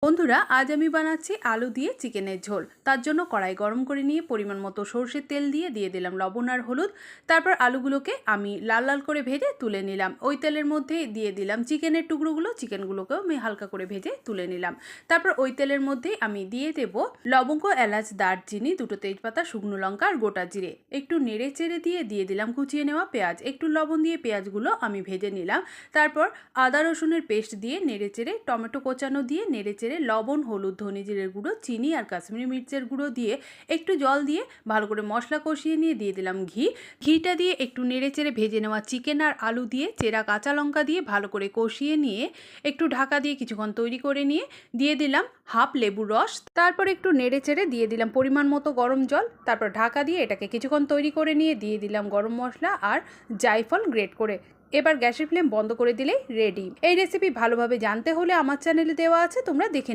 বন্ধুরা, আজ আমি বানাচ্ছি আলু দিয়ে চিকেনের ঝোল। তার জন্য কড়াই গরম করে নিয়ে পরিমাণ মতো সরষের তেল দিয়ে দিলাম লবণ আর হলুদ। তারপর আলুগুলোকে আমি লাল লাল করে ভেজে তুলে নিলাম। ওই তেলের মধ্যে দিয়ে দিলাম চিকেনের টুকরোগুলো, চিকেনগুলোকেও আমি হালকা করে ভেজে তুলে নিলাম। তারপর ওই তেলের মধ্যেই আমি দিয়ে দেব লবঙ্গ, এলাচ, দারচিনি, দুটো তেজপাতা, শুকনো লঙ্কা আর গোটা জিরে। একটু নেড়ে চেড়ে দিয়ে দিলাম কুচিয়ে নেওয়া পেঁয়াজ। একটু লবণ দিয়ে পেঁয়াজগুলো আমি ভেজে নিলাম। তারপর আদা রসুনের পেস্ট দিয়ে নেড়ে চেড়ে, টমেটো কোচানো দিয়ে নেড়ে চেড়ে, লবণ, হলুদ, ধনে জিরের গুঁড়ো, চিনি আর কাশ্মীরি মির্চের গুঁড়ো দিয়ে একটু জল দিয়ে ভালো করে মশলা কষিয়ে নিয়ে দিয়ে দিলাম ঘিটা দিয়ে একটু নেড়ে চেড়ে ভেজে নেওয়া চিকেন আর আলু দিয়ে চেরা কাঁচা লঙ্কা দিয়ে ভালো করে কষিয়ে নিয়ে একটু ঢাকা দিয়ে কিছুক্ষণ তৈরি করে নিয়ে দিয়ে দিলাম হাফ লেবুর রস। তারপর একটু নেড়ে চেড়ে দিয়ে দিলাম পরিমাণ মতো গরম জল। তারপর ঢাকা দিয়ে এটাকে কিছুক্ষণ তৈরি করে নিয়ে দিয়ে দিলাম গরম মশলা আর জায়ফল গ্রেট করে। এবার গ্যাসের ফ্লেম বন্ধ করে দিলেই রেডি। এই রেসিপি ভালোভাবে জানতে হলে আমার চ্যানেলে দেওয়া আছে, তোমরা দেখে